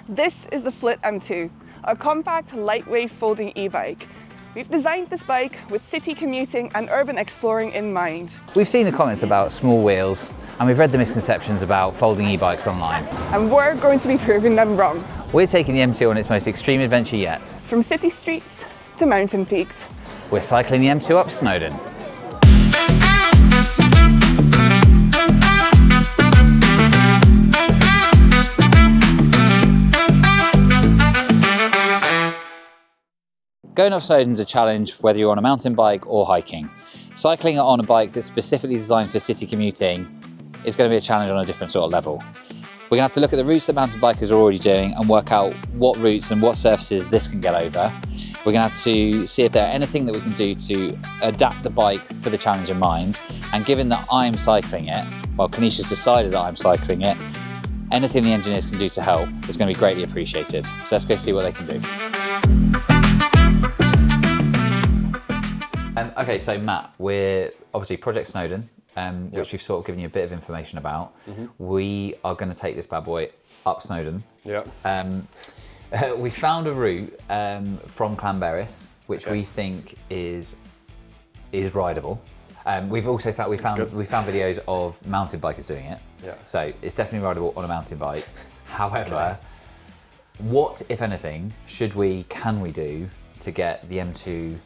This is the Flit M2, a compact, lightweight folding e-bike. We've designed this bike with city commuting and urban exploring in mind. We've seen the comments about small wheels and we've read the misconceptions about folding e-bikes online. And we're going to be proving them wrong. We're taking the M2 on its most extreme adventure yet. From city streets to mountain peaks. We're cycling the M2 up Snowdon. Going up Snowdon's a challenge whether you're on a mountain bike or hiking. Cycling on a bike that's specifically designed for city commuting is going to be a challenge on a different sort of level. We're going to have to look at the routes that mountain bikers are already doing and work out what routes and what surfaces this can get over. We're going to have to see if there's anything that we can do to adapt the bike for the challenge in mind. And given that I'm cycling it, well, Kanisha's decided that I'm cycling it, anything the engineers can do to help is going to be greatly appreciated. So let's go see what they can do. Okay, so Matt, we're obviously Project Snowdon, which we've sort of given you a bit of information about. We are going to take this bad boy up Snowdon. We found a route from Clanberis, which we think is rideable. We've also found we found videos of mountain bikers doing it. So it's definitely rideable on a mountain bike. However, what, if anything, can we do to get the M2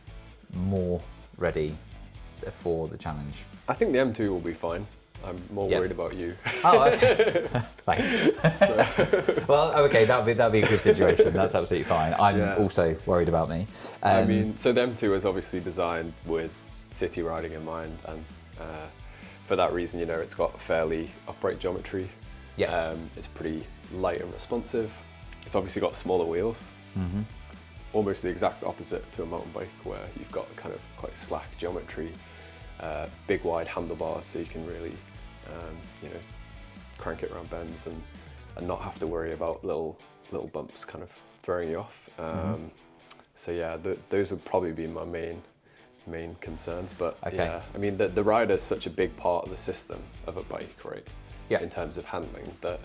more ready for the challenge? I think the M2 will be fine. I'm more worried about you. Oh, okay. Thanks. Well, okay, that'd be a good situation. That's absolutely fine. I'm also worried about me. I mean, so the M2 is obviously designed with city riding in mind, and for that reason, you know, it's got fairly upright geometry. It's pretty light and responsive. It's obviously got smaller wheels. It's almost the exact opposite to a mountain bike, where you've got kind of quite slack geometry, big wide handlebars, so you can really, you know, crank it around bends and not have to worry about little bumps kind of throwing you off. So yeah, those would probably be my main concerns. But yeah, I mean, the rider is such a big part of the system of a bike, right? In terms of handling, that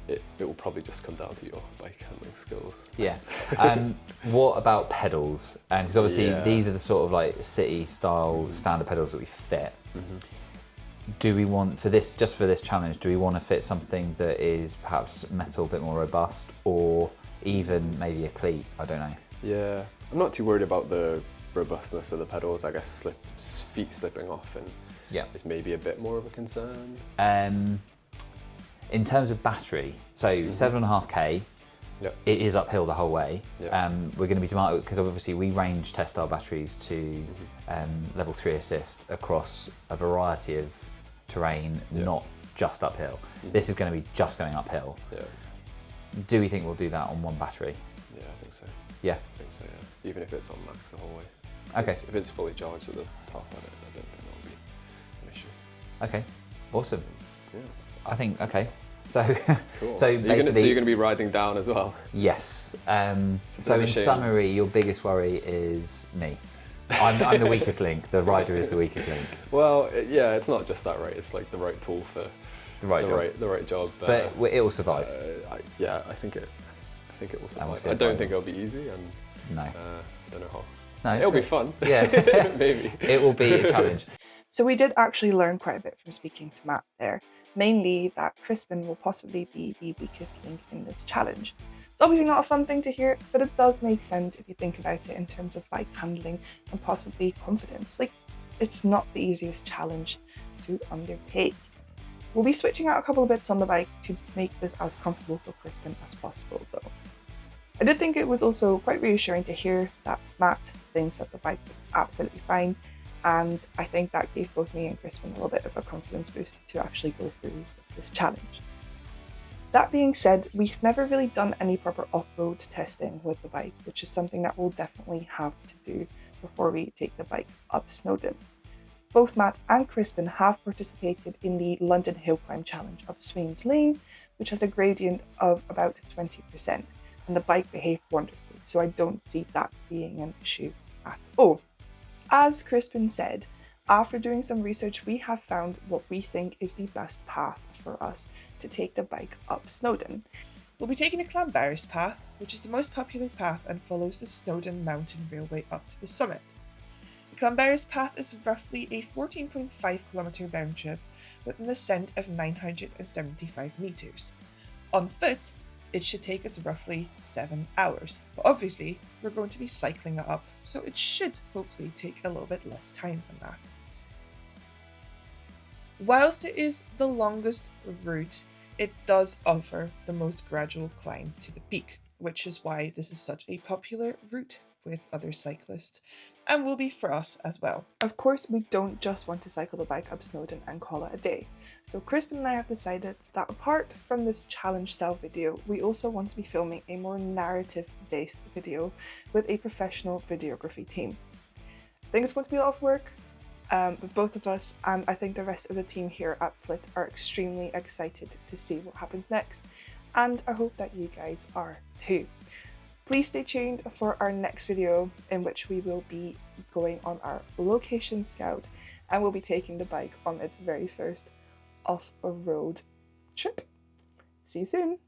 it will probably just come down to your bike handling skills. What about pedals? Because obviously these are the sort of like city style standard pedals that we fit. Do we want, for this challenge, do we want to fit something that is perhaps metal, a bit more robust, or even maybe a cleat? I don't know. Yeah, I'm not too worried about the robustness of the pedals. I guess feet slipping off and is maybe a bit more of a concern. In terms of battery, so 7.5K, it is uphill the whole way. We're going to be demanding, because obviously we range test our batteries to level 3 assist across a variety of terrain, not just uphill. This is going to be just going uphill. Do we think we'll do that on one battery? Yeah, I think so. Yeah? I think so, yeah. Even if it's on max the whole way. If it's fully charged at the top of it, I don't think that'll be an issue. Okay, awesome. I think, so cool. so basically, so you're going to be riding down as well? Yes. So in summary, your biggest worry is me. I'm the weakest link. The rider is the weakest link. Well, yeah, it's not just that, right? It's like the right tool for the right job. But it will survive. I think it will survive. I don't think it'll be easy, and I don't know how. No, it'll be fun. Yeah, maybe it will be a challenge. So we did actually learn quite a bit from speaking to Matt there. Mainly that Crispin will possibly be the weakest link in this challenge. It's obviously not a fun thing to hear, but it does make sense if you think about it in terms of bike handling and possibly confidence. Like, it's not the easiest challenge to undertake. We'll be switching out a couple of bits on the bike to make this as comfortable for Crispin as possible though. I did think it was also quite reassuring to hear that Matt thinks that the bike is absolutely fine. And I think that gave both me and Crispin a little bit of a confidence boost to actually go through this challenge. That being said, we've never really done any proper off-road testing with the bike, which is something that we'll definitely have to do before we take the bike up Snowdon. Both Matt and Crispin have participated in the London Hill Climb Challenge up Swains Lane, which has a gradient of about 20%, and the bike behaved wonderfully, so I don't see that being an issue at all. As Crispin said, after doing some research, we have found what we think is the best path for us to take the bike up Snowdon. We'll be taking a Clanbarris path, which is the most popular path and follows the Snowdon Mountain Railway up to the summit. The Clanbarris path is roughly a 14.5km round trip with an ascent of 975 metres. On foot, it should take us roughly 7 hours, but obviously we're going to be cycling it up, so it should hopefully take a little bit less time than that. Whilst it is the longest route, it does offer the most gradual climb to the peak, which is why this is such a popular route with other cyclists, and will be for us as well. Of course, we don't just want to cycle the bike up Snowdon and call it a day. So Crispin and I have decided that apart from this challenge style video, we also want to be filming a more narrative based video with a professional videography team. I think it's going to be a lot of work, but both of us and I think the rest of the team here at Flit are extremely excited to see what happens next, and I hope that you guys are too. Please stay tuned for our next video in which we will be going on our location scout and we'll be taking the bike on its very first off-road trip. See you soon!